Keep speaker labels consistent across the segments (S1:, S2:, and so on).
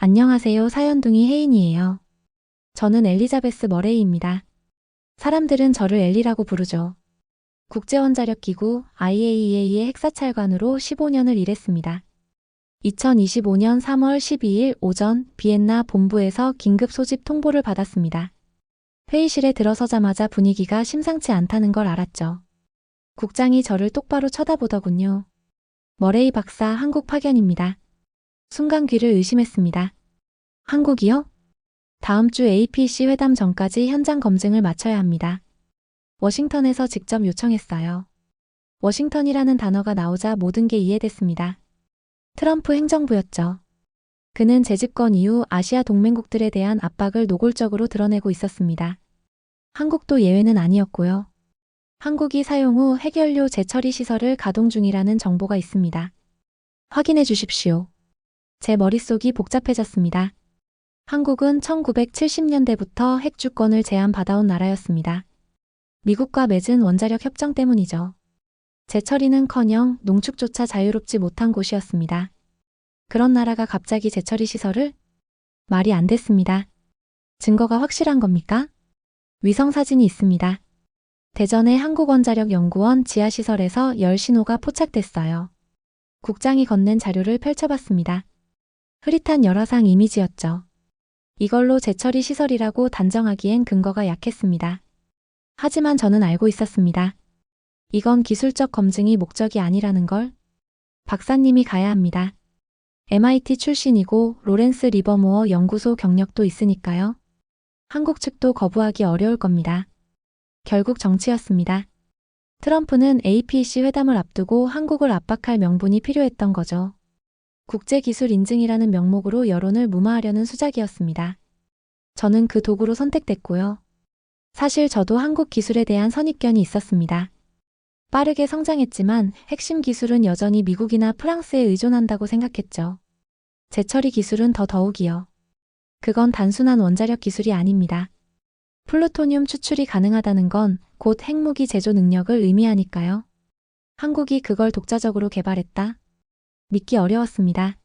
S1: 안녕하세요. 사연둥이 혜인이에요. 저는 엘리자베스 머레이입니다. 사람들은 저를 엘리라고 부르죠. 국제원자력기구 IAEA의 핵사찰관으로 15년을 일했습니다. 2025년 3월 12일 오전 비엔나 본부에서 긴급 소집 통보를 받았습니다. 회의실에 들어서자마자 분위기가 심상치 않다는 걸 알았죠. 국장이 저를 똑바로 쳐다보더군요. 머레이 박사 한국 파견입니다. 순간 귀를 의심했습니다. 한국이요? 다음 주 APC 회담 전까지 현장 검증을 마쳐야 합니다. 워싱턴에서 직접 요청했어요. 워싱턴이라는 단어가 나오자 모든 게 이해됐습니다. 트럼프 행정부였죠. 그는 재집권 이후 아시아 동맹국들에 대한 압박을 노골적으로 드러내고 있었습니다. 한국도 예외는 아니었고요. 한국이 사용 후 핵연료 재처리 시설을 가동 중이라는 정보가 있습니다. 확인해 주십시오. 제 머릿속이 복잡해졌습니다. 한국은 1970년대부터 핵 주권을 제한받아온 나라였습니다. 미국과 맺은 원자력 협정 때문이죠. 재처리는커녕 농축조차 자유롭지 못한 곳이었습니다. 그런 나라가 갑자기 재처리 시설을? 말이 안 됐습니다. 증거가 확실한 겁니까? 위성사진이 있습니다. 대전의 한국원자력연구원 지하시설에서 열 신호가 포착됐어요. 국장이 건넨 자료를 펼쳐봤습니다. 흐릿한 열화상 이미지였죠. 이걸로 재처리 시설이라고 단정하기엔 근거가 약했습니다. 하지만 저는 알고 있었습니다. 이건 기술적 검증이 목적이 아니라는 걸. 박사님이 가야 합니다. MIT 출신이고 로렌스 리버모어 연구소 경력도 있으니까요. 한국 측도 거부하기 어려울 겁니다. 결국 정치였습니다. 트럼프는 APC 회담을 앞두고 한국을 압박할 명분이 필요했던 거죠. 국제기술 인증이라는 명목으로 여론을 무마하려는 수작이었습니다. 저는 그 도구로 선택됐고요. 사실 저도 한국 기술에 대한 선입견이 있었습니다. 빠르게 성장했지만 핵심 기술은 여전히 미국이나 프랑스에 의존한다고 생각했죠. 재처리 기술은 더더욱이요. 그건 단순한 원자력 기술이 아닙니다. 플루토늄 추출이 가능하다는 건 곧 핵무기 제조 능력을 의미하니까요. 한국이 그걸 독자적으로 개발했다? 믿기 어려웠습니다.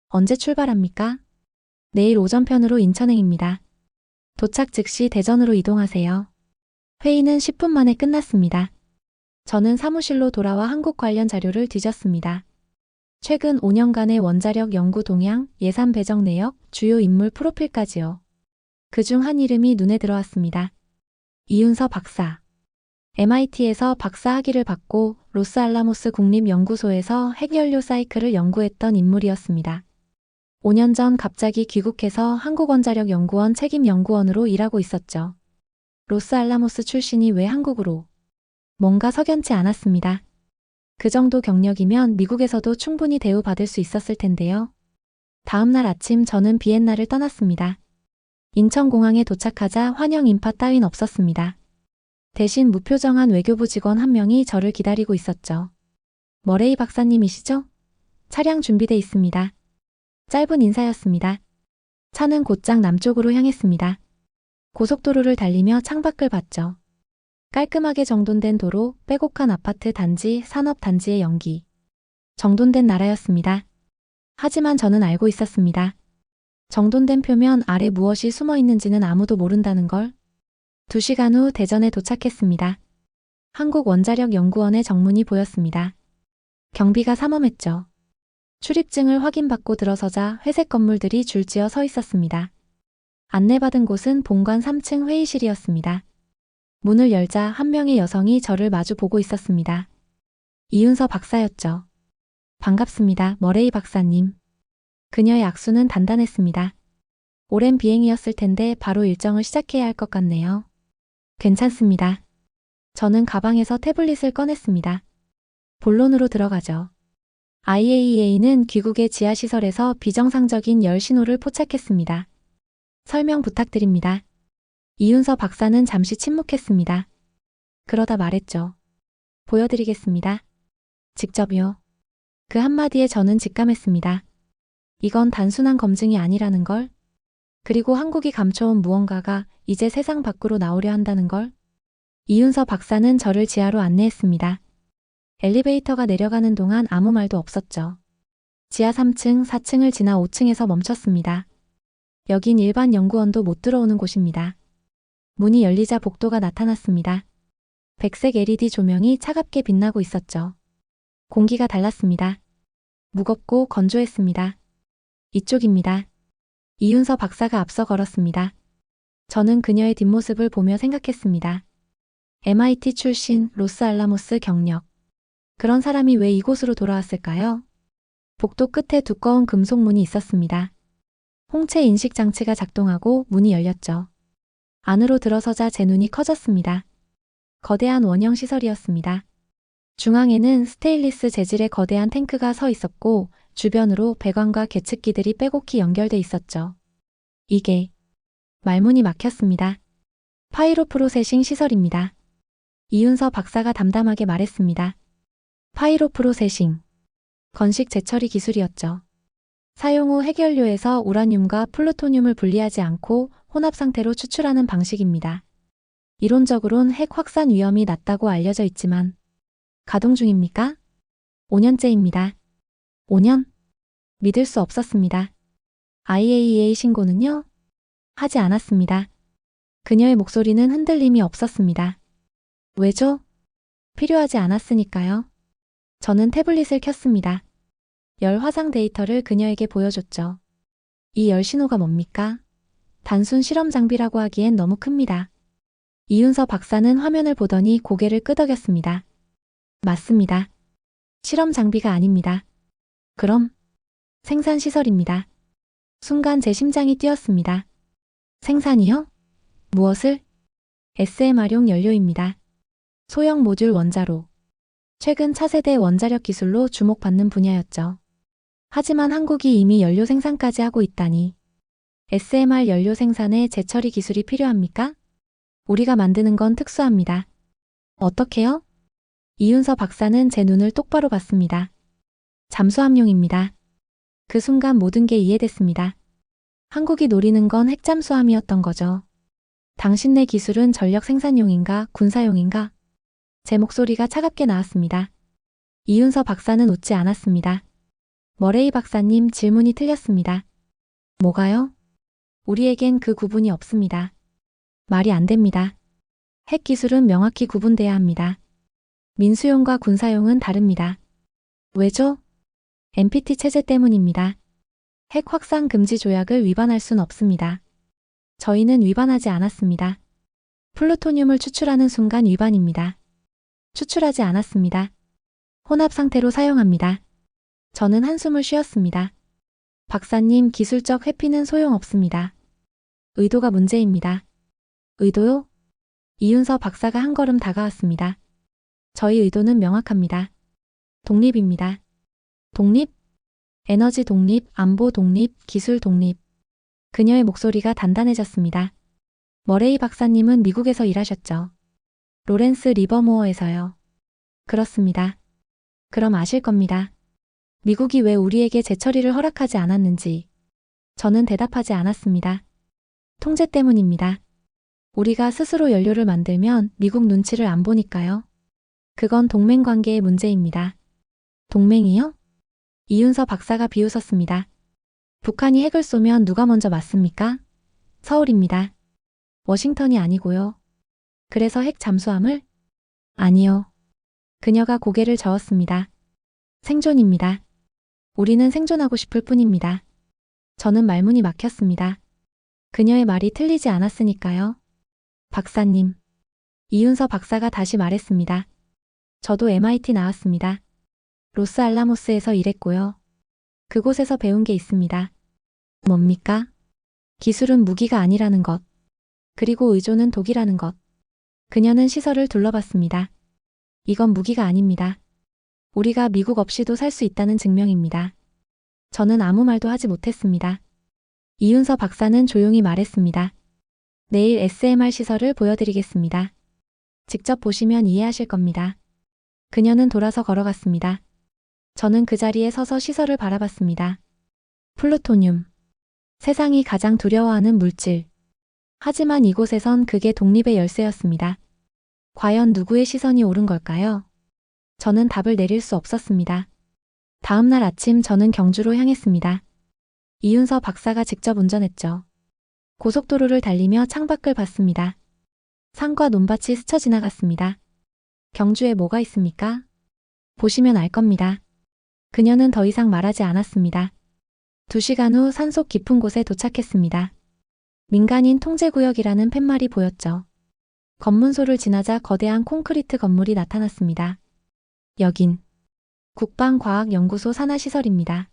S1: 언제 출발합니까? 내일 오전편으로 인천행입니다. 도착 즉시 대전으로 이동하세요. 회의는 10분 만에 끝났습니다. 저는 사무실로 돌아와 한국 관련 자료를 뒤졌습니다. 최근 5년간의 원자력 연구 동향, 예산 배정 내역, 주요 인물 프로필까지요. 그중 한 이름이 눈에 들어왔습니다. 이윤서 박사. MIT에서 박사 학위를 받고 로스알라모스 국립연구소에서 핵연료 사이클을 연구했던 인물이었습니다. 5년 전 갑자기 귀국해서 한국원자력연구원 책임연구원으로 일하고 있었죠. 로스알라모스 출신이 왜 한국으로? 뭔가 석연치 않았습니다. 그 정도 경력이면 미국에서도 충분히 대우받을 수 있었을 텐데요. 다음 날 아침 저는 비엔나를 떠났습니다. 인천공항에 도착하자 환영 인파 따윈 없었습니다. 대신 무표정한 외교부 직원 한 명이 저를 기다리고 있었죠. 머레이 박사님이시죠? 차량 준비돼 있습니다. 짧은 인사였습니다. 차는 곧장 남쪽으로 향했습니다. 고속도로를 달리며 창밖을 봤죠. 깔끔하게 정돈된 도로, 빼곡한 아파트 단지, 산업단지의 연기. 정돈된 나라였습니다. 하지만 저는 알고 있었습니다. 정돈된 표면 아래 무엇이 숨어 있는지는 아무도 모른다는 걸. 2시간 후 대전에 도착했습니다. 한국원자력연구원의 정문이 보였습니다. 경비가 삼엄했죠. 출입증을 확인받고 들어서자 회색 건물들이 줄지어 서 있었습니다. 안내받은 곳은 본관 3층 회의실이었습니다. 문을 열자 한 명의 여성이 저를 마주 보고 있었습니다. 이윤서 박사였죠. 반갑습니다, 머레이 박사님. 그녀의 악수는 단단했습니다. 오랜 비행이었을 텐데 바로 일정을 시작해야 할 것 같네요. 괜찮습니다. 저는 가방에서 태블릿을 꺼냈습니다. 본론으로 들어가죠. IAEA는 귀국의 지하시설에서 비정상적인 열 신호를 포착했습니다. 설명 부탁드립니다. 이윤서 박사는 잠시 침묵했습니다. 그러다 말했죠. 보여드리겠습니다. 직접요. 그 한마디에 저는 직감했습니다. 이건 단순한 검증이 아니라는 걸. 그리고 한국이 감춰온 무언가가 이제 세상 밖으로 나오려 한다는 걸. 이윤서 박사는 저를 지하로 안내했습니다. 엘리베이터가 내려가는 동안 아무 말도 없었죠. 지하 3층, 4층을 지나 5층에서 멈췄습니다. 여긴 일반 연구원도 못 들어오는 곳입니다. 문이 열리자 복도가 나타났습니다. 백색 LED 조명이 차갑게 빛나고 있었죠. 공기가 달랐습니다. 무겁고 건조했습니다. 이쪽입니다. 이윤서 박사가 앞서 걸었습니다. 저는 그녀의 뒷모습을 보며 생각했습니다. MIT 출신, 로스알라모스 경력. 그런 사람이 왜 이곳으로 돌아왔을까요? 복도 끝에 두꺼운 금속 문이 있었습니다. 홍채 인식 장치가 작동하고 문이 열렸죠. 안으로 들어서자 제 눈이 커졌습니다. 거대한 원형 시설이었습니다. 중앙에는 스테인리스 재질의 거대한 탱크가 서 있었고 주변으로 배관과 계측기들이 빼곡히 연결돼 있었죠. 이게 말문이 막혔습니다. 파이로 프로세싱 시설입니다. 이윤서 박사가 담담하게 말했습니다. 파이로 프로세싱. 건식 재처리 기술이었죠. 사용 후 핵연료에서 우라늄과 플루토늄을 분리하지 않고 혼합 상태로 추출하는 방식입니다. 이론적으론 핵 확산 위험이 낮다고 알려져 있지만 가동 중입니까? 5년째입니다. 5년? 믿을 수 없었습니다. IAEA 신고는요? 하지 않았습니다. 그녀의 목소리는 흔들림이 없었습니다. 왜죠? 필요하지 않았으니까요. 저는 태블릿을 켰습니다. 열 화상 데이터를 그녀에게 보여줬죠. 이 열 신호가 뭡니까? 단순 실험 장비라고 하기엔 너무 큽니다. 이윤서 박사는 화면을 보더니 고개를 끄덕였습니다. 맞습니다. 실험 장비가 아닙니다. 그럼 생산시설입니다. 순간 제 심장이 뛰었습니다. 생산이요? 무엇을? SMR용 연료입니다. 소형 모듈 원자로. 최근 차세대 원자력 기술로 주목받는 분야였죠. 하지만 한국이 이미 연료 생산까지 하고 있다니. SMR 연료 생산에 재처리 기술이 필요합니까? 우리가 만드는 건 특수합니다. 어떻게요? 이윤서 박사는 제 눈을 똑바로 봤습니다. 잠수함용입니다. 그 순간 모든 게 이해됐습니다. 한국이 노리는 건 핵잠수함이었던 거죠. 당신네 기술은 전력 생산용인가 군사용인가? 제 목소리가 차갑게 나왔습니다. 이윤서 박사는 웃지 않았습니다. 머레이 박사님 질문이 틀렸습니다. 뭐가요? 우리에겐 그 구분이 없습니다. 말이 안 됩니다. 핵 기술은 명확히 구분돼야 합니다. 민수용과 군사용은 다릅니다. 왜죠? NPT 체제 때문입니다. 핵 확산 금지 조약을 위반할 순 없습니다. 저희는 위반하지 않았습니다. 플루토늄을 추출하는 순간 위반입니다. 추출하지 않았습니다. 혼합 상태로 사용합니다. 저는 한숨을 쉬었습니다. 박사님, 기술적 회피는 소용없습니다. 의도가 문제입니다. 의도요? 이윤서 박사가 한 걸음 다가왔습니다. 저희 의도는 명확합니다. 독립입니다. 독립? 에너지 독립, 안보 독립, 기술 독립. 그녀의 목소리가 단단해졌습니다. 머레이 박사님은 미국에서 일하셨죠. 로렌스 리버모어에서요. 그렇습니다. 그럼 아실 겁니다. 미국이 왜 우리에게 재처리를 허락하지 않았는지. 저는 대답하지 않았습니다. 통제 때문입니다. 우리가 스스로 연료를 만들면 미국 눈치를 안 보니까요. 그건 동맹 관계의 문제입니다. 동맹이요? 이윤서 박사가 비웃었습니다. 북한이 핵을 쏘면 누가 먼저 맞습니까? 서울입니다. 워싱턴이 아니고요. 그래서 핵 잠수함을? 아니요. 그녀가 고개를 저었습니다. 생존입니다. 우리는 생존하고 싶을 뿐입니다. 저는 말문이 막혔습니다. 그녀의 말이 틀리지 않았으니까요. 박사님. 이윤서 박사가 다시 말했습니다. 저도 MIT 나왔습니다. 로스알라모스에서 일했고요. 그곳에서 배운 게 있습니다. 뭡니까? 기술은 무기가 아니라는 것. 그리고 의존은 독이라는 것. 그녀는 시설을 둘러봤습니다. 이건 무기가 아닙니다. 우리가 미국 없이도 살 수 있다는 증명입니다. 저는 아무 말도 하지 못했습니다. 이윤서 박사는 조용히 말했습니다. 내일 SMR 시설을 보여드리겠습니다. 직접 보시면 이해하실 겁니다. 그녀는 돌아서 걸어갔습니다. 저는 그 자리에 서서 시설을 바라봤습니다. 플루토늄. 세상이 가장 두려워하는 물질. 하지만 이곳에선 그게 독립의 열쇠였습니다. 과연 누구의 시선이 옳은 걸까요? 저는 답을 내릴 수 없었습니다. 다음 날 아침 저는 경주로 향했습니다. 이윤서 박사가 직접 운전했죠. 고속도로를 달리며 창밖을 봤습니다. 산과 논밭이 스쳐 지나갔습니다. 경주에 뭐가 있습니까? 보시면 알 겁니다. 그녀는 더 이상 말하지 않았습니다. 2시간 후 산속 깊은 곳에 도착했습니다. 민간인 통제구역이라는 팻말이 보였죠. 검문소를 지나자 거대한 콘크리트 건물이 나타났습니다. 여긴 국방과학연구소 산하시설입니다.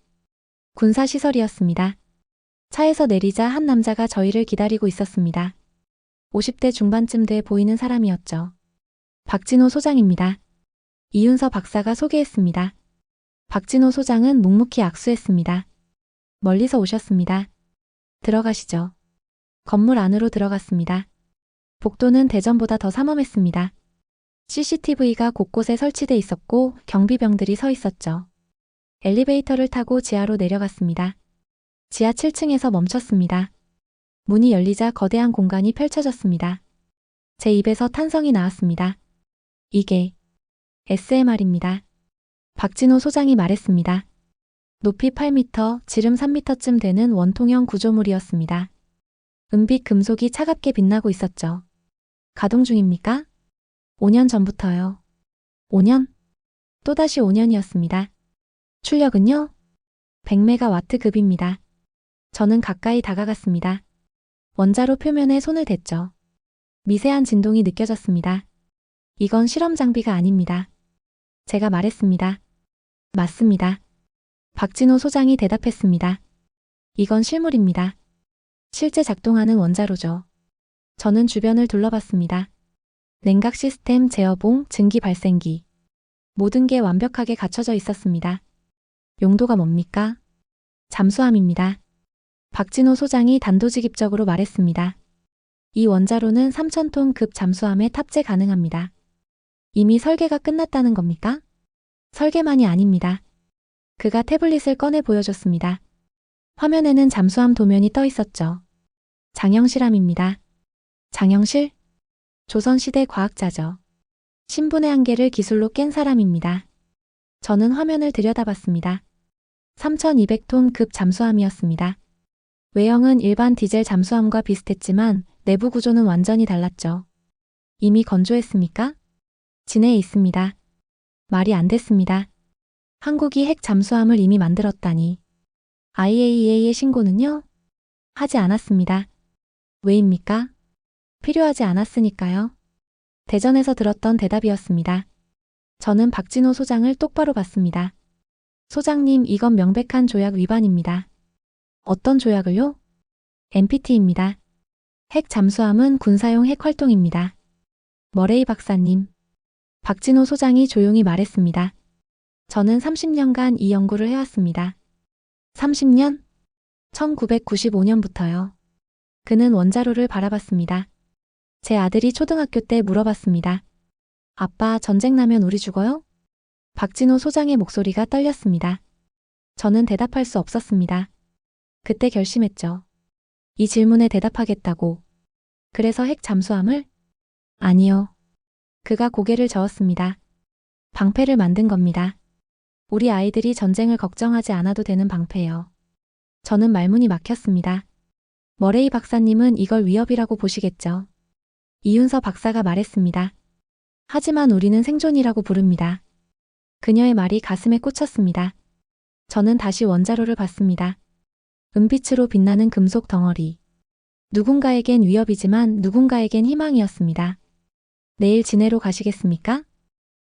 S1: 군사시설이었습니다. 차에서 내리자 한 남자가 저희를 기다리고 있었습니다. 50대 중반쯤 돼 보이는 사람이었죠. 박진호 소장입니다. 이윤서 박사가 소개했습니다. 박진호 소장은 묵묵히 악수했습니다. 멀리서 오셨습니다. 들어가시죠. 건물 안으로 들어갔습니다. 복도는 대전보다 더 삼엄했습니다. CCTV가 곳곳에 설치돼 있었고 경비병들이 서 있었죠. 엘리베이터를 타고 지하로 내려갔습니다. 지하 7층에서 멈췄습니다. 문이 열리자 거대한 공간이 펼쳐졌습니다. 제 입에서 탄성이 나왔습니다. 이게 SMR입니다. 박진호 소장이 말했습니다. 높이 8m, 지름 3m쯤 되는 원통형 구조물이었습니다. 은빛 금속이 차갑게 빛나고 있었죠. 가동 중입니까? 5년 전부터요. 5년? 또다시 5년이었습니다. 출력은요? 100메가와트급입니다. 저는 가까이 다가갔습니다. 원자로 표면에 손을 댔죠. 미세한 진동이 느껴졌습니다. 이건 실험 장비가 아닙니다. 제가 말했습니다. 맞습니다. 박진호 소장이 대답했습니다. 이건 실물입니다. 실제 작동하는 원자로죠. 저는 주변을 둘러봤습니다. 냉각 시스템, 제어봉, 증기 발생기. 모든 게 완벽하게 갖춰져 있었습니다. 용도가 뭡니까? 잠수함입니다. 박진호 소장이 단도직입적으로 말했습니다. 이 원자로는 3,000톤급 잠수함에 탑재 가능합니다. 이미 설계가 끝났다는 겁니까? 설계만이 아닙니다. 그가 태블릿을 꺼내 보여줬습니다. 화면에는 잠수함 도면이 떠 있었죠. 장영실함입니다. 장영실? 조선시대 과학자죠. 신분의 한계를 기술로 깬 사람입니다. 저는 화면을 들여다봤습니다. 3,200톤급 잠수함이었습니다. 외형은 일반 디젤 잠수함과 비슷했지만 내부 구조는 완전히 달랐죠. 이미 건조했습니까? 진해에 있습니다. 말이 안 됐습니다. 한국이 핵 잠수함을 이미 만들었다니. IAEA의 신고는요? 하지 않았습니다. 왜입니까? 필요하지 않았으니까요. 대전에서 들었던 대답이었습니다. 저는 박진호 소장을 똑바로 봤습니다. 소장님, 이건 명백한 조약 위반입니다. 어떤 조약을요? NPT입니다. 핵 잠수함은 군사용 핵 활동입니다. 머레이 박사님. 박진호 소장이 조용히 말했습니다. 저는 30년간 이 연구를 해왔습니다. 30년? 1995년부터요. 그는 원자로를 바라봤습니다. 제 아들이 초등학교 때 물어봤습니다. 아빠, 전쟁 나면 우리 죽어요? 박진호 소장의 목소리가 떨렸습니다. 저는 대답할 수 없었습니다. 그때 결심했죠. 이 질문에 대답하겠다고. 그래서 핵 잠수함을? 아니요. 그가 고개를 저었습니다. 방패를 만든 겁니다. 우리 아이들이 전쟁을 걱정하지 않아도 되는 방패요. 저는 말문이 막혔습니다. 머레이 박사님은 이걸 위협이라고 보시겠죠. 이윤서 박사가 말했습니다. 하지만 우리는 생존이라고 부릅니다. 그녀의 말이 가슴에 꽂혔습니다. 저는 다시 원자로를 봤습니다. 은빛으로 빛나는 금속 덩어리. 누군가에겐 위협이지만 누군가에겐 희망이었습니다. 내일 진해로 가시겠습니까?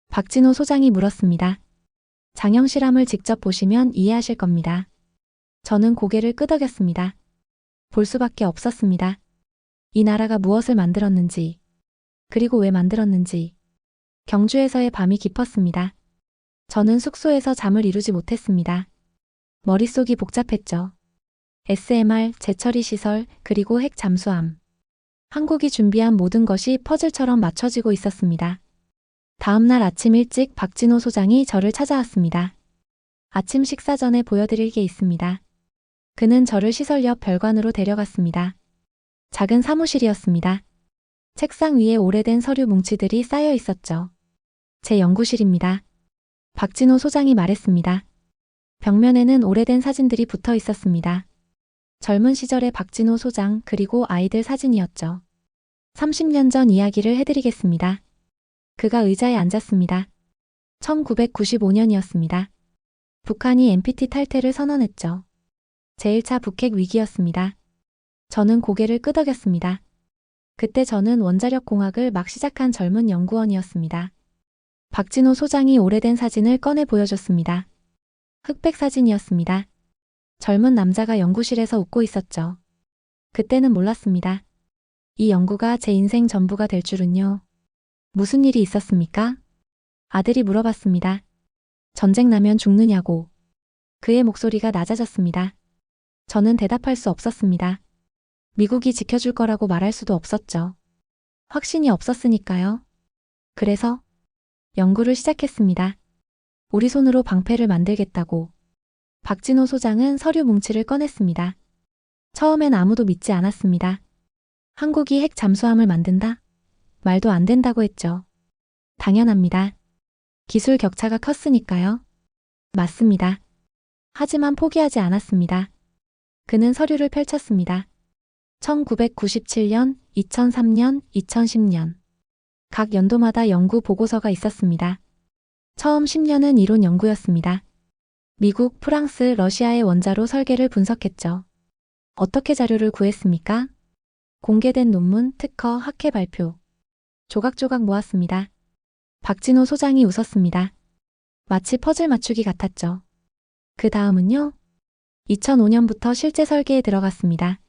S1: 박진호 소장이 물었습니다. 장영실함을 직접 보시면 이해하실 겁니다. 저는 고개를 끄덕였습니다. 볼 수밖에 없었습니다. 이 나라가 무엇을 만들었는지, 그리고 왜 만들었는지. 경주에서의 밤이 깊었습니다. 저는 숙소에서 잠을 이루지 못했습니다. 머릿속이 복잡했죠. SMR, 재처리 시설, 그리고 핵 잠수함. 한국이 준비한 모든 것이 퍼즐처럼 맞춰지고 있었습니다. 다음 날 아침 일찍 박진호 소장이 저를 찾아왔습니다. 아침 식사 전에 보여드릴 게 있습니다. 그는 저를 시설 옆 별관으로 데려갔습니다. 작은 사무실이었습니다. 책상 위에 오래된 서류 뭉치들이 쌓여 있었죠. 제 연구실입니다. 박진호 소장이 말했습니다. 벽면에는 오래된 사진들이 붙어 있었습니다. 젊은 시절의 박진호 소장 그리고 아이들 사진이었죠. 30년 전 이야기를 해드리겠습니다. 그가 의자에 앉았습니다. 1995년이었습니다. 북한이 NPT 탈퇴를 선언했죠. 제1차 북핵 위기였습니다. 저는 고개를 끄덕였습니다. 그때 저는 원자력 공학을 막 시작한 젊은 연구원이었습니다. 박진호 소장이 오래된 사진을 꺼내 보여줬습니다. 흑백 사진이었습니다. 젊은 남자가 연구실에서 웃고 있었죠. 그때는 몰랐습니다. 이 연구가 제 인생 전부가 될 줄은요. 무슨 일이 있었습니까? 아들이 물어봤습니다. 전쟁 나면 죽느냐고. 그의 목소리가 낮아졌습니다. 저는 대답할 수 없었습니다. 미국이 지켜줄 거라고 말할 수도 없었죠. 확신이 없었으니까요. 그래서 연구를 시작했습니다. 우리 손으로 방패를 만들겠다고. 박진호 소장은 서류 뭉치를 꺼냈습니다. 처음엔 아무도 믿지 않았습니다. 한국이 핵 잠수함을 만든다? 말도 안 된다고 했죠. 당연합니다. 기술 격차가 컸으니까요. 맞습니다. 하지만 포기하지 않았습니다. 그는 서류를 펼쳤습니다. 1997년, 2003년, 2010년. 각 연도마다 연구 보고서가 있었습니다. 처음 10년은 이론 연구였습니다. 미국, 프랑스, 러시아의 원자로 설계를 분석했죠. 어떻게 자료를 구했습니까? 공개된 논문, 특허, 학회 발표. 조각조각 모았습니다. 박진호 소장이 웃었습니다. 마치 퍼즐 맞추기 같았죠. 그 다음은요? 2005년부터 실제 설계에 들어갔습니다.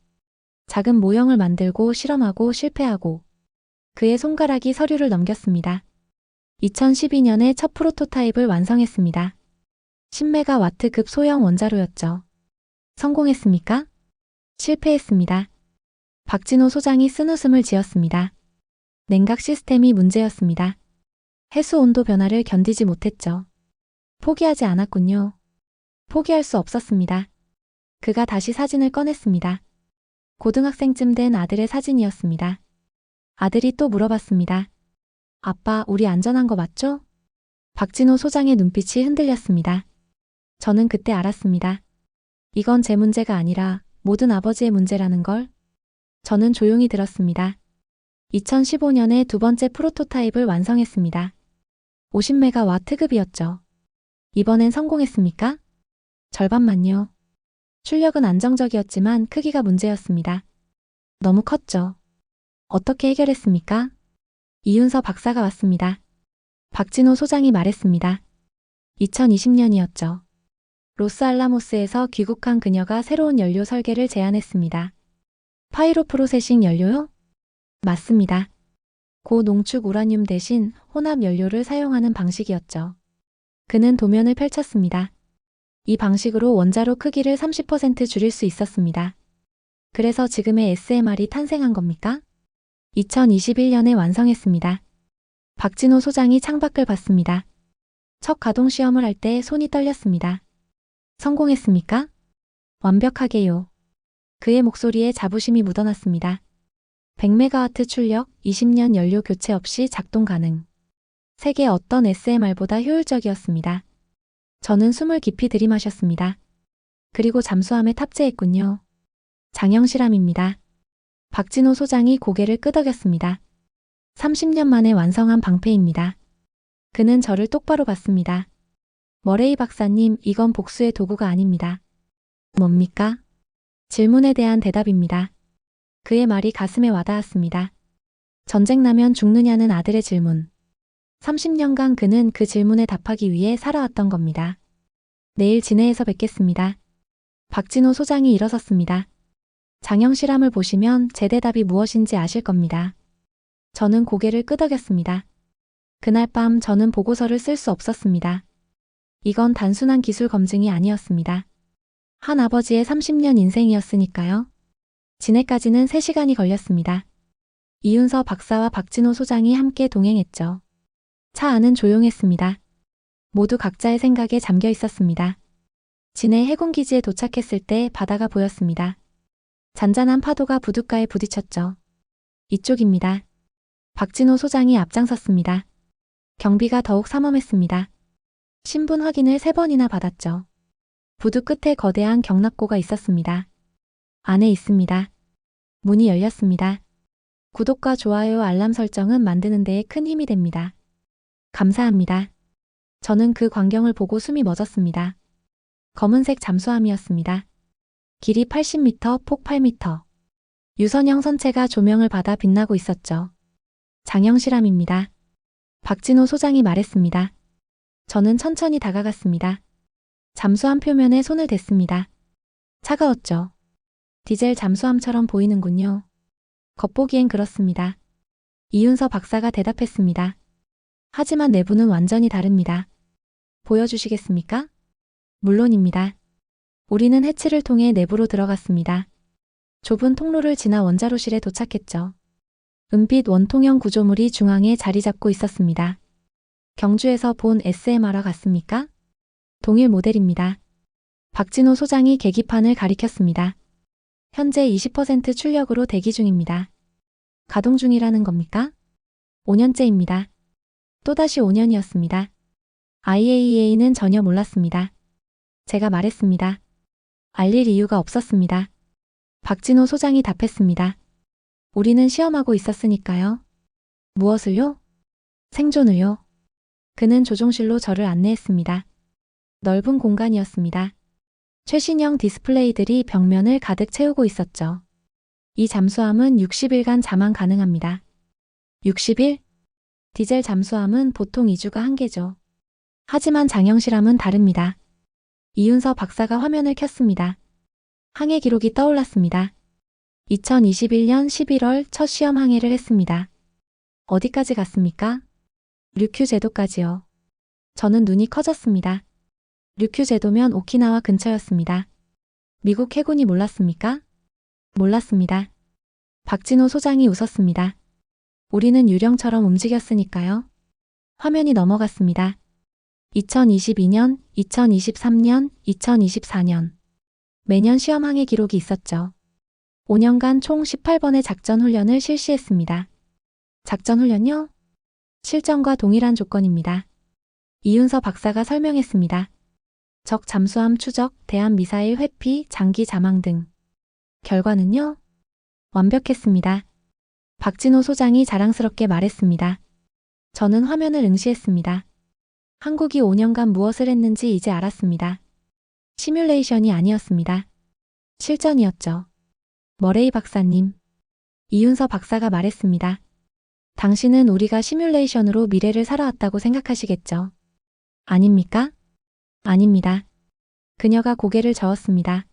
S1: 작은 모형을 만들고 실험하고 실패하고 그의 손가락이 서류를 넘겼습니다. 2012년에 첫 프로토타입을 완성했습니다. 10메가와트급 소형 원자로였죠. 성공했습니까? 실패했습니다. 박진호 소장이 쓴웃음을 지었습니다. 냉각 시스템이 문제였습니다. 해수 온도 변화를 견디지 못했죠. 포기하지 않았군요. 포기할 수 없었습니다. 그가 다시 사진을 꺼냈습니다. 고등학생쯤 된 아들의 사진이었습니다. 아들이 또 물어봤습니다. 아빠, 우리 안전한 거 맞죠? 박진호 소장의 눈빛이 흔들렸습니다. 저는 그때 알았습니다. 이건 제 문제가 아니라 모든 아버지의 문제라는 걸. 저는 조용히 들었습니다. 2015년에 두 번째 프로토타입을 완성했습니다. 50메가와트급이었죠. 이번엔 성공했습니까? 절반만요. 출력은 안정적이었지만 크기가 문제였습니다. 너무 컸죠. 어떻게 해결했습니까? 이윤서 박사가 왔습니다. 박진호 소장이 말했습니다. 2020년이었죠. 로스알라모스에서 귀국한 그녀가 새로운 연료 설계를 제안했습니다. 파이로프로세싱 연료요? 맞습니다. 고농축 우라늄 대신 혼합 연료를 사용하는 방식이었죠. 그는 도면을 펼쳤습니다. 이 방식으로 원자로 크기를 30% 줄일 수 있었습니다. 그래서 지금의 SMR이 탄생한 겁니까? 2021년에 완성했습니다. 박진호 소장이 창밖을 봤습니다. 첫 가동 시험을 할 때 손이 떨렸습니다. 성공했습니까? 완벽하게요. 그의 목소리에 자부심이 묻어났습니다. 100메가와트 출력, 20년 연료 교체 없이 작동 가능. 세계 어떤 SMR보다 효율적이었습니다. 저는 숨을 깊이 들이마셨습니다. 그리고 잠수함에 탑재했군요. 장영실함입니다. 박진호 소장이 고개를 끄덕였습니다. 30년 만에 완성한 방패입니다. 그는 저를 똑바로 봤습니다. 머레이 박사님, 이건 복수의 도구가 아닙니다. 뭡니까? 질문에 대한 대답입니다. 그의 말이 가슴에 와닿았습니다. 전쟁 나면 죽느냐는 아들의 질문. 30년간 그는 그 질문에 답하기 위해 살아왔던 겁니다. 내일 진해에서 뵙겠습니다. 박진호 소장이 일어섰습니다. 장영실함을 보시면 제 대답이 무엇인지 아실 겁니다. 저는 고개를 끄덕였습니다. 그날 밤 저는 보고서를 쓸 수 없었습니다. 이건 단순한 기술 검증이 아니었습니다. 한 아버지의 30년 인생이었으니까요. 진해까지는 3시간이 걸렸습니다. 이윤서 박사와 박진호 소장이 함께 동행했죠. 차 안은 조용했습니다. 모두 각자의 생각에 잠겨 있었습니다. 진해 해군기지에 도착했을 때 바다가 보였습니다. 잔잔한 파도가 부둣가에 부딪혔죠. 이쪽입니다. 박진호 소장이 앞장섰습니다. 경비가 더욱 삼엄했습니다. 신분 확인을 3번이나 받았죠. 부두 끝에 거대한 경납고가 있었습니다. 안에 있습니다. 문이 열렸습니다. 구독과 좋아요, 알람 설정은 만드는 데에 큰 힘이 됩니다. 감사합니다. 저는 그 광경을 보고 숨이 멎었습니다. 검은색 잠수함이었습니다. 길이 80m, 폭 8m. 유선형 선체가 조명을 받아 빛나고 있었죠. 장영실함입니다. 박진호 소장이 말했습니다. 저는 천천히 다가갔습니다. 잠수함 표면에 손을 댔습니다. 차가웠죠. 디젤 잠수함처럼 보이는군요. 겉보기엔 그렇습니다. 이윤서 박사가 대답했습니다. 하지만 내부는 완전히 다릅니다. 보여주시겠습니까? 물론입니다. 우리는 해치를 통해 내부로 들어갔습니다. 좁은 통로를 지나 원자로실에 도착했죠. 은빛 원통형 구조물이 중앙에 자리 잡고 있었습니다. 경주에서 본 SMR와 같습니까? 동일 모델입니다. 박진호 소장이 계기판을 가리켰습니다. 현재 20% 출력으로 대기 중입니다. 가동 중이라는 겁니까? 5년째입니다. 또다시 5년이었습니다. IAEA는 전혀 몰랐습니다. 제가 말했습니다. 알릴 이유가 없었습니다. 박진호 소장이 답했습니다. 우리는 시험하고 있었으니까요. 무엇을요? 생존을요. 그는 조종실로 저를 안내했습니다. 넓은 공간이었습니다. 최신형 디스플레이들이 벽면을 가득 채우고 있었죠. 이 잠수함은 60일간 잠안 가능합니다. 60일? 디젤 잠수함은 보통 2주가 한계죠. 하지만 장영실함은 다릅니다. 이윤서 박사가 화면을 켰습니다. 항해 기록이 떠올랐습니다. 2021년 11월 첫 시험 항해를 했습니다. 어디까지 갔습니까? 류큐 제도까지요. 저는 눈이 커졌습니다. 류큐 제도면 오키나와 근처였습니다. 미국 해군이 몰랐습니까? 몰랐습니다. 박진호 소장이 웃었습니다. 우리는 유령처럼 움직였으니까요. 화면이 넘어갔습니다. 2022년, 2023년, 2024년. 매년 시험 항해 기록이 있었죠. 5년간 총 18번의 작전 훈련을 실시했습니다. 작전 훈련요? 실전과 동일한 조건입니다. 이윤서 박사가 설명했습니다. 적 잠수함 추적, 대함 미사일 회피, 장기 자망 등. 결과는요? 완벽했습니다. 박진호 소장이 자랑스럽게 말했습니다. 저는 화면을 응시했습니다. 한국이 5년간 무엇을 했는지 이제 알았습니다. 시뮬레이션이 아니었습니다. 실전이었죠. 머레이 박사님. 이윤서 박사가 말했습니다. 당신은 우리가 시뮬레이션으로 미래를 살아왔다고 생각하시겠죠? 아닙니까? 아닙니다. 그녀가 고개를 저었습니다.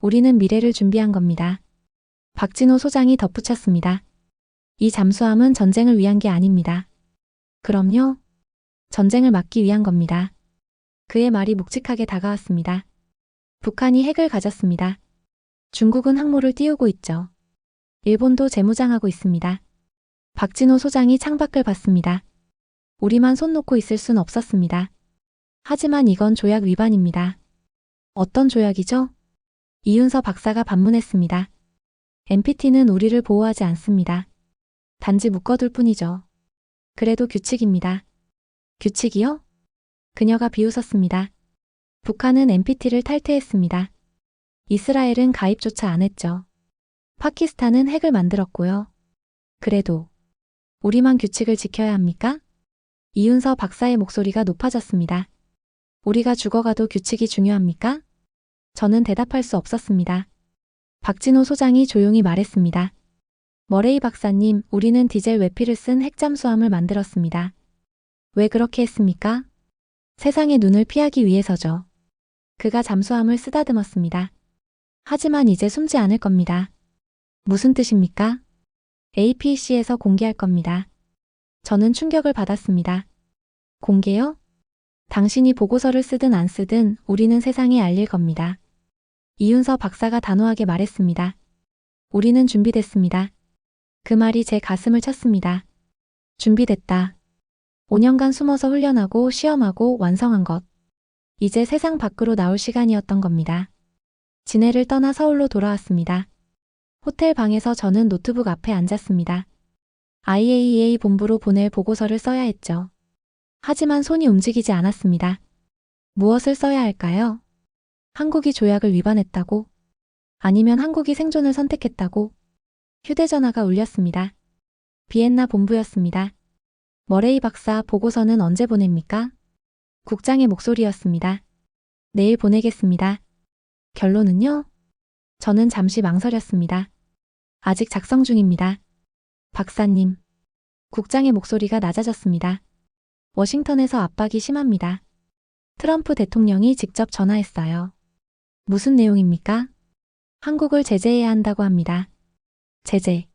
S1: 우리는 미래를 준비한 겁니다. 박진호 소장이 덧붙였습니다. 이 잠수함은 전쟁을 위한 게 아닙니다. 그럼요. 전쟁을 막기 위한 겁니다. 그의 말이 묵직하게 다가왔습니다. 북한이 핵을 가졌습니다. 중국은 항모를 띄우고 있죠. 일본도 재무장하고 있습니다. 박진호 소장이 창밖을 봤습니다. 우리만 손 놓고 있을 순 없었습니다. 하지만 이건 조약 위반입니다. 어떤 조약이죠? 이윤서 박사가 반문했습니다. NPT는 우리를 보호하지 않습니다. 단지 묶어둘 뿐이죠. 그래도 규칙입니다. 규칙이요? 그녀가 비웃었습니다. 북한은 NPT를 탈퇴했습니다. 이스라엘은 가입조차 안 했죠. 파키스탄은 핵을 만들었고요. 그래도 우리만 규칙을 지켜야 합니까? 이윤서 박사의 목소리가 높아졌습니다. 우리가 죽어가도 규칙이 중요합니까? 저는 대답할 수 없었습니다. 박진호 소장이 조용히 말했습니다. 머레이 박사님, 우리는 디젤 외피를 쓴 핵잠수함을 만들었습니다. 왜 그렇게 했습니까? 세상의 눈을 피하기 위해서죠. 그가 잠수함을 쓰다듬었습니다. 하지만 이제 숨지 않을 겁니다. 무슨 뜻입니까? APC에서 공개할 겁니다. 저는 충격을 받았습니다. 공개요? 당신이 보고서를 쓰든 안 쓰든 우리는 세상에 알릴 겁니다. 이윤서 박사가 단호하게 말했습니다. 우리는 준비됐습니다. 그 말이 제 가슴을 쳤습니다. 준비됐다. 5년간 숨어서 훈련하고 시험하고 완성한 것. 이제 세상 밖으로 나올 시간이었던 겁니다. 진해를 떠나 서울로 돌아왔습니다. 호텔 방에서 저는 노트북 앞에 앉았습니다. IAEA 본부로 보낼 보고서를 써야 했죠. 하지만 손이 움직이지 않았습니다. 무엇을 써야 할까요? 한국이 조약을 위반했다고? 아니면 한국이 생존을 선택했다고? 휴대전화가 울렸습니다. 비엔나 본부였습니다. 머레이 박사, 보고서는 언제 보냅니까? 국장의 목소리였습니다. 내일 보내겠습니다. 결론은요? 저는 잠시 망설였습니다. 아직 작성 중입니다. 박사님. 국장의 목소리가 낮아졌습니다. 워싱턴에서 압박이 심합니다. 트럼프 대통령이 직접 전화했어요. 무슨 내용입니까? 한국을 제재해야 한다고 합니다. 제재.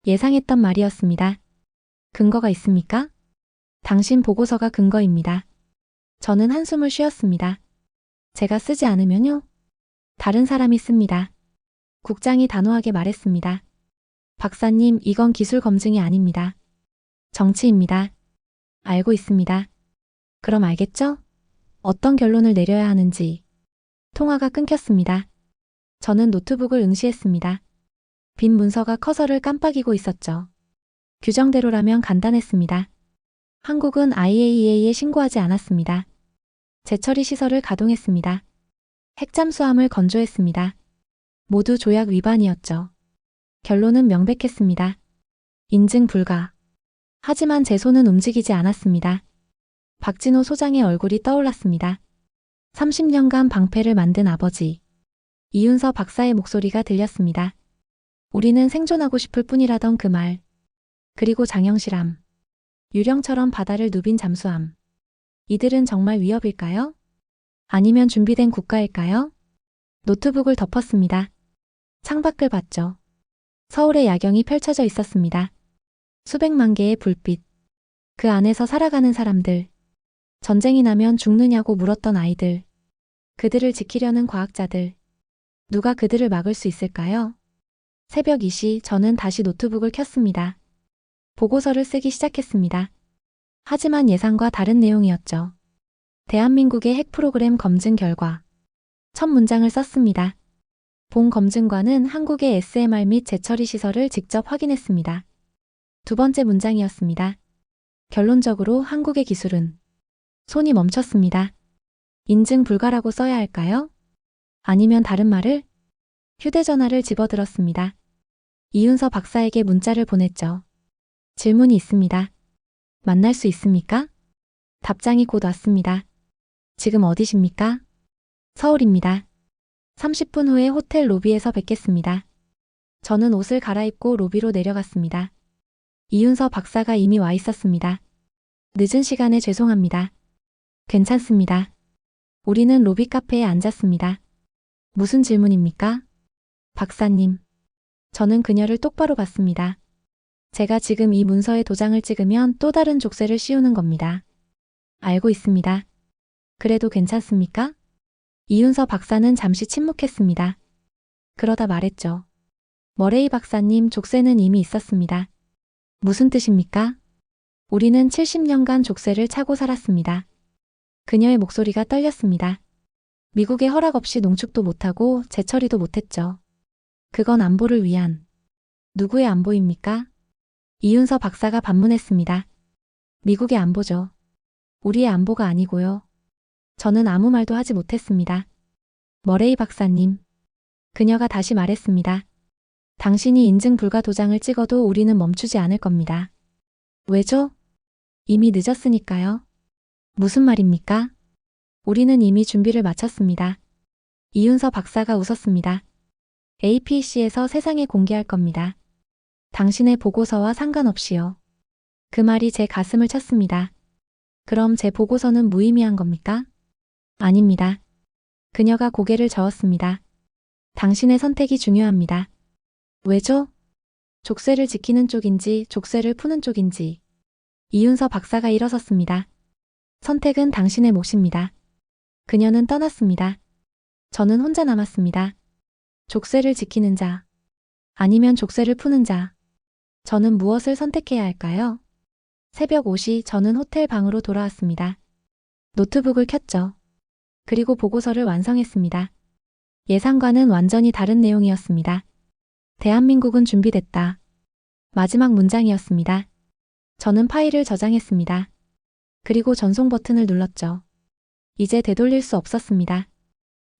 S1: 예상했던 말이었습니다. 근거가 있습니까? 당신 보고서가 근거입니다. 저는 한숨을 쉬었습니다. 제가 쓰지 않으면요? 다른 사람이 씁니다. 국장이 단호하게 말했습니다. 박사님, 이건 기술 검증이 아닙니다. 정치입니다. 알고 있습니다. 그럼 알겠죠? 어떤 결론을 내려야 하는지. 통화가 끊겼습니다. 저는 노트북을 응시했습니다. 빈 문서가 커서를 깜빡이고 있었죠. 규정대로라면 간단했습니다. 한국은 IAEA에 신고하지 않았습니다. 재처리 시설을 가동했습니다. 핵잠수함을 건조했습니다. 모두 조약 위반이었죠. 결론은 명백했습니다. 인증 불가. 하지만 제 손은 움직이지 않았습니다. 박진호 소장의 얼굴이 떠올랐습니다. 30년간 방패를 만든 아버지. 이윤서 박사의 목소리가 들렸습니다. 우리는 생존하고 싶을 뿐이라던 그 말. 그리고 장영실함. 유령처럼 바다를 누빈 잠수함. 이들은 정말 위협일까요? 아니면 준비된 국가일까요? 노트북을 덮었습니다. 창밖을 봤죠. 서울의 야경이 펼쳐져 있었습니다. 수백만 개의 불빛. 그 안에서 살아가는 사람들. 전쟁이 나면 죽느냐고 물었던 아이들. 그들을 지키려는 과학자들. 누가 그들을 막을 수 있을까요? 새벽 2시 저는 다시 노트북을 켰습니다. 보고서를 쓰기 시작했습니다. 하지만 예상과 다른 내용이었죠. 대한민국의 핵 프로그램 검증 결과. 첫 문장을 썼습니다. 본 검증관은 한국의 SMR 및 재처리 시설을 직접 확인했습니다. 두 번째 문장이었습니다. 결론적으로 한국의 기술은. 손이 멈췄습니다. 인증 불가라고 써야 할까요? 아니면 다른 말을? 휴대전화를 집어들었습니다. 이윤서 박사에게 문자를 보냈죠. 질문이 있습니다. 만날 수 있습니까? 답장이 곧 왔습니다. 지금 어디십니까? 서울입니다. 30분 후에 호텔 로비에서 뵙겠습니다. 저는 옷을 갈아입고 로비로 내려갔습니다. 이윤서 박사가 이미 와 있었습니다. 늦은 시간에 죄송합니다. 괜찮습니다. 우리는 로비 카페에 앉았습니다. 무슨 질문입니까? 박사님. 저는 그녀를 똑바로 봤습니다. 제가 지금 이 문서에 도장을 찍으면 또 다른 족쇄를 씌우는 겁니다. 알고 있습니다. 그래도 괜찮습니까? 이윤서 박사는 잠시 침묵했습니다. 그러다 말했죠. 머레이 박사님, 족쇄는 이미 있었습니다. 무슨 뜻입니까? 우리는 70년간 족쇄를 차고 살았습니다. 그녀의 목소리가 떨렸습니다. 미국의 허락 없이 농축도 못하고 재처리도 못했죠. 그건 안보를 위한. 누구의 안보입니까? 이윤서 박사가 반문했습니다. 미국의 안보죠. 우리의 안보가 아니고요. 저는 아무 말도 하지 못했습니다. 머레이 박사님. 그녀가 다시 말했습니다. 당신이 인증 불가 도장을 찍어도 우리는 멈추지 않을 겁니다. 왜죠? 이미 늦었으니까요. 무슨 말입니까? 우리는 이미 준비를 마쳤습니다. 이윤서 박사가 웃었습니다. APC에서 세상에 공개할 겁니다. 당신의 보고서와 상관없이요. 그 말이 제 가슴을 쳤습니다. 그럼 제 보고서는 무의미한 겁니까? 아닙니다. 그녀가 고개를 저었습니다. 당신의 선택이 중요합니다. 왜죠? 족쇄를 지키는 쪽인지 족쇄를 푸는 쪽인지. 이윤서 박사가 일어섰습니다. 선택은 당신의 몫입니다. 그녀는 떠났습니다. 저는 혼자 남았습니다. 족쇄를 지키는 자. 아니면 족쇄를 푸는 자. 저는 무엇을 선택해야 할까요? 새벽 5시 저는 호텔 방으로 돌아왔습니다. 노트북을 켰죠. 그리고 보고서를 완성했습니다. 예상과는 완전히 다른 내용이었습니다. 대한민국은 준비됐다. 마지막 문장이었습니다. 저는 파일을 저장했습니다. 그리고 전송 버튼을 눌렀죠. 이제 되돌릴 수 없었습니다.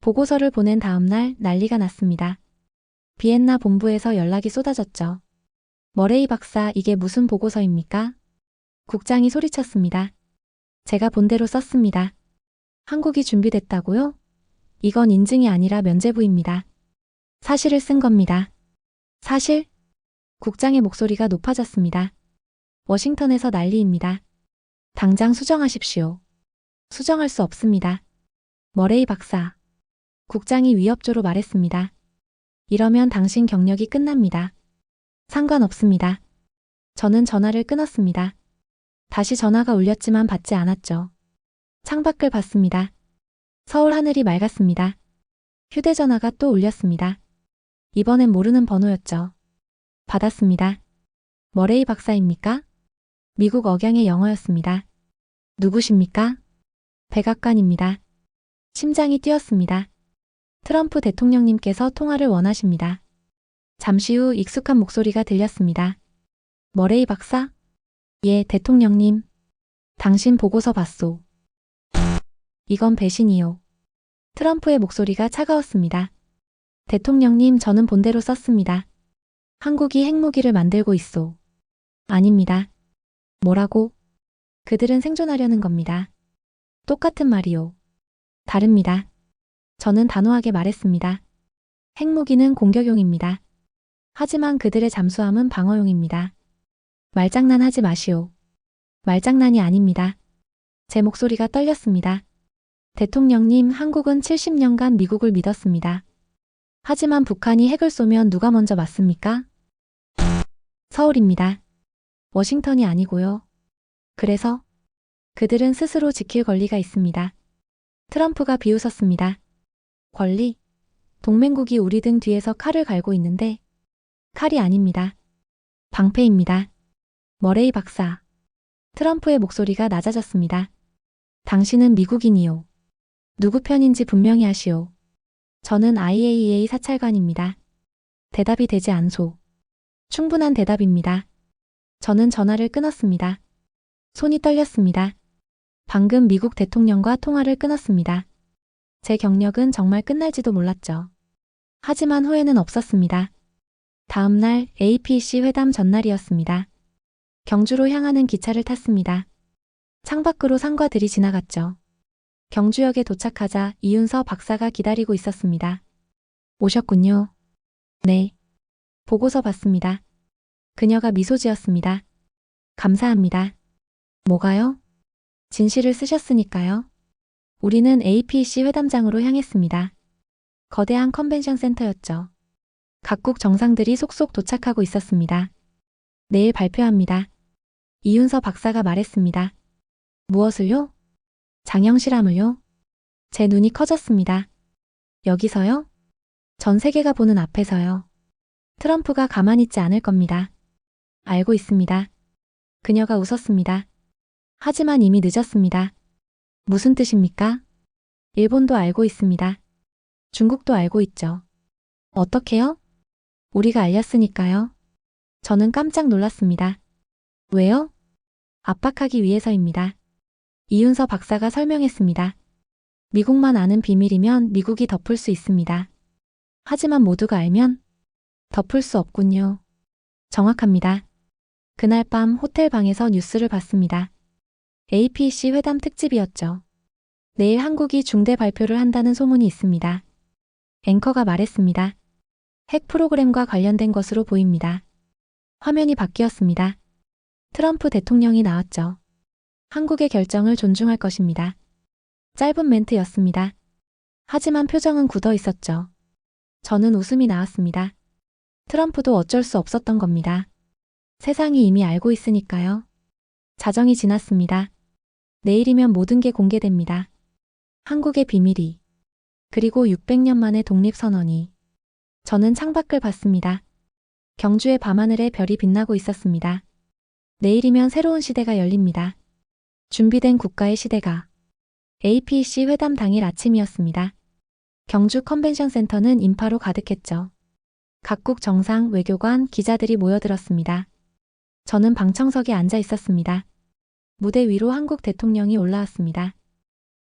S1: 보고서를 보낸 다음 날 난리가 났습니다. 비엔나 본부에서 연락이 쏟아졌죠. 머레이 박사, 이게 무슨 보고서입니까? 국장이 소리쳤습니다. 제가 본 대로 썼습니다. 한국이 준비됐다고요? 이건 인증이 아니라 면죄부입니다. 사실을 쓴 겁니다. 사실? 국장의 목소리가 높아졌습니다. 워싱턴에서 난리입니다. 당장 수정하십시오. 수정할 수 없습니다. 머레이 박사. 국장이 위협조로 말했습니다. 이러면 당신 경력이 끝납니다. 상관없습니다. 저는 전화를 끊었습니다. 다시 전화가 울렸지만 받지 않았죠. 창밖을 봤습니다. 서울 하늘이 맑았습니다. 휴대전화가 또 울렸습니다. 이번엔 모르는 번호였죠. 받았습니다. 머레이 박사입니까? 미국 억양의 영어였습니다. 누구십니까? 백악관입니다. 심장이 뛰었습니다. 트럼프 대통령님께서 통화를 원하십니다. 잠시 후 익숙한 목소리가 들렸습니다. 머레이 박사? 예, 대통령님. 당신 보고서 봤소. 이건 배신이요. 트럼프의 목소리가 차가웠습니다. 대통령님, 저는 본대로 썼습니다. 한국이 핵무기를 만들고 있소. 아닙니다. 뭐라고? 그들은 생존하려는 겁니다. 똑같은 말이요. 다릅니다. 저는 단호하게 말했습니다. 핵무기는 공격용입니다. 하지만 그들의 잠수함은 방어용입니다. 말장난하지 마시오. 말장난이 아닙니다. 제 목소리가 떨렸습니다. 대통령님, 한국은 70년간 미국을 믿었습니다. 하지만 북한이 핵을 쏘면 누가 먼저 맞습니까? 서울입니다. 워싱턴이 아니고요. 그래서 그들은 스스로 지킬 권리가 있습니다. 트럼프가 비웃었습니다. 권리? 동맹국이 우리 등 뒤에서 칼을 갈고 있는데 칼이 아닙니다. 방패입니다. 머레이 박사. 트럼프의 목소리가 낮아졌습니다. 당신은 미국인이요. 누구 편인지 분명히 하시오. 저는 IAEA 사찰관입니다. 대답이 되지 않소. 충분한 대답입니다. 저는 전화를 끊었습니다. 손이 떨렸습니다. 방금 미국 대통령과 통화를 끊었습니다. 제 경력은 정말 끝날지도 몰랐죠. 하지만 후회는 없었습니다. 다음 날 APC 회담 전날이었습니다. 경주로 향하는 기차를 탔습니다. 창밖으로 상과들이 지나갔죠. 경주역에 도착하자 이윤서 박사가 기다리고 있었습니다. 오셨군요. 네. 보고서 봤습니다. 그녀가 미소 지었습니다. 감사합니다. 뭐가요? 진실을 쓰셨으니까요. 우리는 APC 회담장으로 향했습니다. 거대한 컨벤션 센터였죠. 각국 정상들이 속속 도착하고 있었습니다. 내일 발표합니다. 이윤서 박사가 말했습니다. 무엇을요? 장영실함을요? 제 눈이 커졌습니다. 여기서요? 전 세계가 보는 앞에서요. 트럼프가 가만히 있지 않을 겁니다. 알고 있습니다. 그녀가 웃었습니다. 하지만 이미 늦었습니다. 무슨 뜻입니까? 일본도 알고 있습니다. 중국도 알고 있죠. 어떻게요? 우리가 알렸으니까요. 저는 깜짝 놀랐습니다. 왜요? 압박하기 위해서입니다. 이윤서 박사가 설명했습니다. 미국만 아는 비밀이면 미국이 덮을 수 있습니다. 하지만 모두가 알면 덮을 수 없군요. 정확합니다. 그날 밤 호텔 방에서 뉴스를 봤습니다. APC 회담 특집이었죠. 내일 한국이 중대 발표를 한다는 소문이 있습니다. 앵커가 말했습니다. 핵 프로그램과 관련된 것으로 보입니다. 화면이 바뀌었습니다. 트럼프 대통령이 나왔죠. 한국의 결정을 존중할 것입니다. 짧은 멘트였습니다. 하지만 표정은 굳어 있었죠. 저는 웃음이 나왔습니다. 트럼프도 어쩔 수 없었던 겁니다. 세상이 이미 알고 있으니까요. 자정이 지났습니다. 내일이면 모든 게 공개됩니다. 한국의 비밀이. 그리고 600년 만의 독립선언이. 저는 창밖을 봤습니다. 경주의 밤하늘에 별이 빛나고 있었습니다. 내일이면 새로운 시대가 열립니다. 준비된 국가의 시대가. APC 회담 당일 아침이었습니다. 경주 컨벤션 센터는 인파로 가득했죠. 각국 정상, 외교관, 기자들이 모여들었습니다. 저는 방청석에 앉아 있었습니다. 무대 위로 한국 대통령이 올라왔습니다.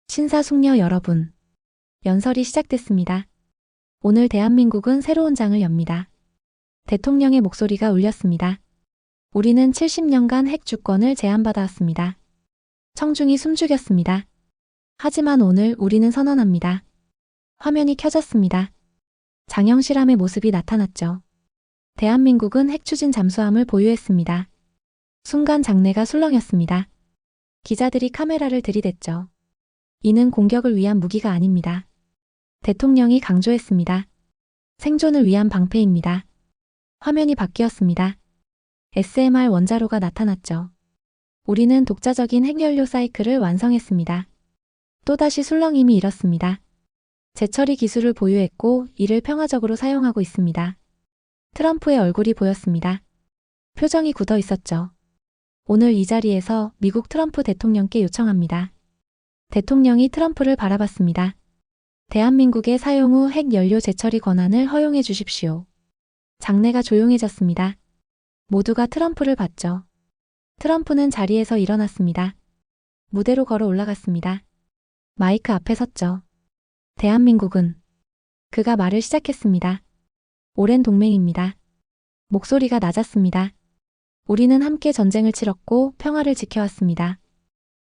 S1: 신사숙녀 여러분. 연설이 시작됐습니다. 오늘 대한민국은 새로운 장을 엽니다. 대통령의 목소리가 울렸습니다. 우리는 70년간 핵 주권을 제안받아왔습니다. 청중이 숨죽였습니다. 하지만 오늘 우리는 선언합니다. 화면이 켜졌습니다. 장영실함의 모습이 나타났죠. 대한민국은 핵 추진 잠수함을 보유했습니다. 순간 장내가 술렁였습니다. 기자들이 카메라를 들이댔죠. 이는 공격을 위한 무기가 아닙니다. 대통령이 강조했습니다. 생존을 위한 방패입니다. 화면이 바뀌었습니다. SMR 원자로가 나타났죠. 우리는 독자적인 핵연료 사이클을 완성했습니다. 또다시 술렁임이 일었습니다. 재처리 기술을 보유했고 이를 평화적으로 사용하고 있습니다. 트럼프의 얼굴이 보였습니다. 표정이 굳어 있었죠. 오늘 이 자리에서 미국 트럼프 대통령께 요청합니다. 대통령이 트럼프를 바라봤습니다. 대한민국의 사용 후 핵연료 재처리 권한을 허용해 주십시오. 장내가 조용해졌습니다. 모두가 트럼프를 봤죠. 트럼프는 자리에서 일어났습니다. 무대로 걸어 올라갔습니다. 마이크 앞에 섰죠. 대한민국은 그가 말을 시작했습니다. 오랜 동맹입니다. 목소리가 낮았습니다. 우리는 함께 전쟁을 치렀고 평화를 지켜왔습니다.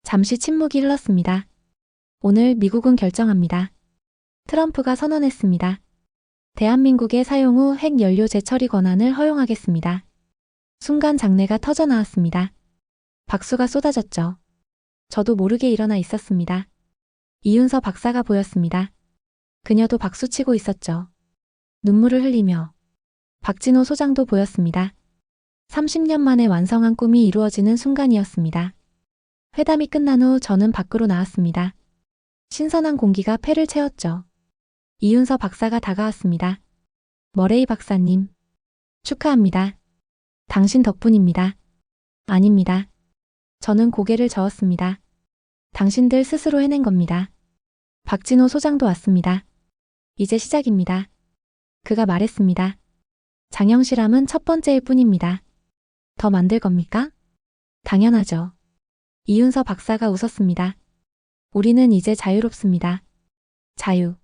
S1: 잠시 침묵이 흘렀습니다. 오늘 미국은 결정합니다. 트럼프가 선언했습니다. 대한민국의 사용 후 핵연료 재처리 권한을 허용하겠습니다. 순간 장내가 터져 나왔습니다. 박수가 쏟아졌죠. 저도 모르게 일어나 있었습니다. 이윤서 박사가 보였습니다. 그녀도 박수치고 있었죠. 눈물을 흘리며 박진호 소장도 보였습니다. 30년 만에 완성한 꿈이 이루어지는 순간이었습니다. 회담이 끝난 후 저는 밖으로 나왔습니다. 신선한 공기가 폐를 채웠죠. 이윤서 박사가 다가왔습니다. 머레이 박사님, 축하합니다. 당신 덕분입니다. 아닙니다. 저는 고개를 저었습니다. 당신들 스스로 해낸 겁니다. 박진호 소장도 왔습니다. 이제 시작입니다. 그가 말했습니다. 장영실함은 첫 번째일 뿐입니다. 더 만들 겁니까? 당연하죠. 이윤서 박사가 웃었습니다. 우리는 이제 자유롭습니다. 자유.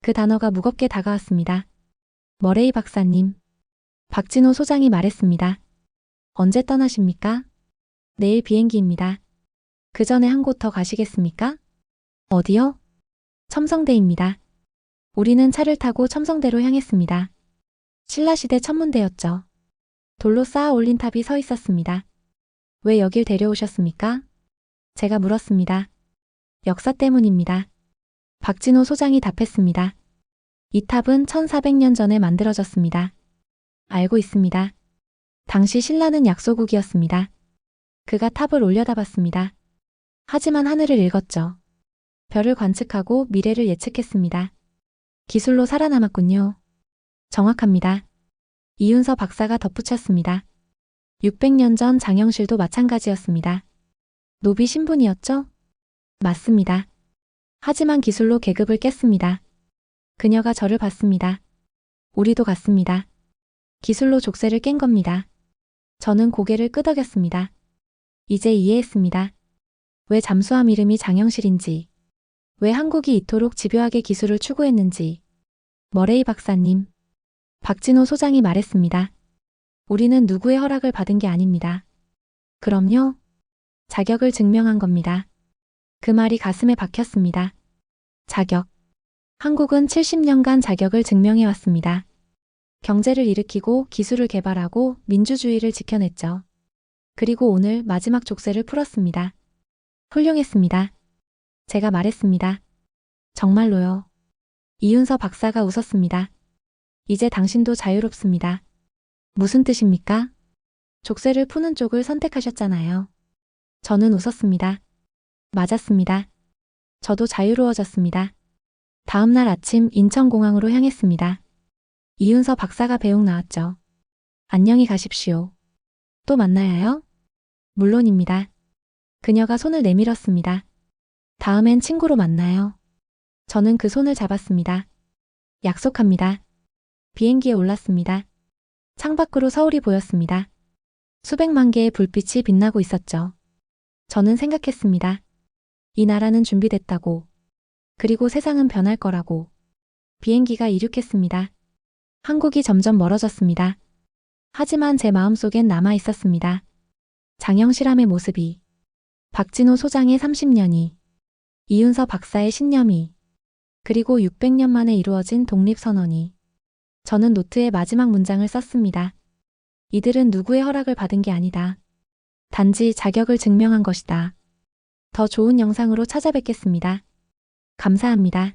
S1: 그 단어가 무겁게 다가왔습니다. 머레이 박사님. 박진호 소장이 말했습니다. 언제 떠나십니까? 내일 비행기입니다. 그 전에 한 곳 더 가시겠습니까? 어디요? 첨성대입니다. 우리는 차를 타고 첨성대로 향했습니다. 신라시대 천문대였죠. 돌로 쌓아 올린 탑이 서 있었습니다. 왜 여길 데려오셨습니까? 제가 물었습니다. 역사 때문입니다. 박진호 소장이 답했습니다. 이 탑은 1400년 전에 만들어졌습니다. 알고 있습니다. 당시 신라는 약소국이었습니다. 그가 탑을 올려다봤습니다. 하지만 하늘을 읽었죠. 별을 관측하고 미래를 예측했습니다. 기술로 살아남았군요. 정확합니다. 이윤서 박사가 덧붙였습니다. 600년 전 장영실도 마찬가지였습니다. 노비 신분이었죠? 맞습니다. 하지만 기술로 계급을 깼습니다. 그녀가 저를 봤습니다. 우리도 같습니다. 기술로 족쇄를 깬 겁니다. 저는 고개를 끄덕였습니다. 이제 이해했습니다. 왜 잠수함 이름이 장영실인지, 왜 한국이 이토록 집요하게 기술을 추구했는지. 머레이 박사님, 박진호 소장이 말했습니다. 우리는 누구의 허락을 받은 게 아닙니다. 그럼요. 자격을 증명한 겁니다. 그 말이 가슴에 박혔습니다. 자격. 한국은 70년간 자격을 증명해왔습니다. 경제를 일으키고 기술을 개발하고 민주주의를 지켜냈죠. 그리고 오늘 마지막 족쇄를 풀었습니다. 훌륭했습니다. 제가 말했습니다. 정말로요. 이윤서 박사가 웃었습니다. 이제 당신도 자유롭습니다. 무슨 뜻입니까? 족쇄를 푸는 쪽을 선택하셨잖아요. 저는 웃었습니다. 맞았습니다. 저도 자유로워졌습니다. 다음 날 아침 인천공항으로 향했습니다. 이윤서 박사가 배웅 나왔죠. 안녕히 가십시오. 또 만나야요? 물론입니다. 그녀가 손을 내밀었습니다. 다음엔 친구로 만나요. 저는 그 손을 잡았습니다. 약속합니다. 비행기에 올랐습니다. 창밖으로 서울이 보였습니다. 수백만 개의 불빛이 빛나고 있었죠. 저는 생각했습니다. 이 나라는 준비됐다고. 그리고 세상은 변할 거라고. 비행기가 이륙했습니다. 한국이 점점 멀어졌습니다. 하지만 제 마음속엔 남아 있었습니다. 장영실함의 모습이, 박진호 소장의 30년이, 이윤서 박사의 신념이, 그리고 600년 만에 이루어진 독립선언이. 저는 노트에 마지막 문장을 썼습니다. 이들은 누구의 허락을 받은 게 아니다. 단지 자격을 증명한 것이다. 더 좋은 영상으로 찾아뵙겠습니다. 감사합니다.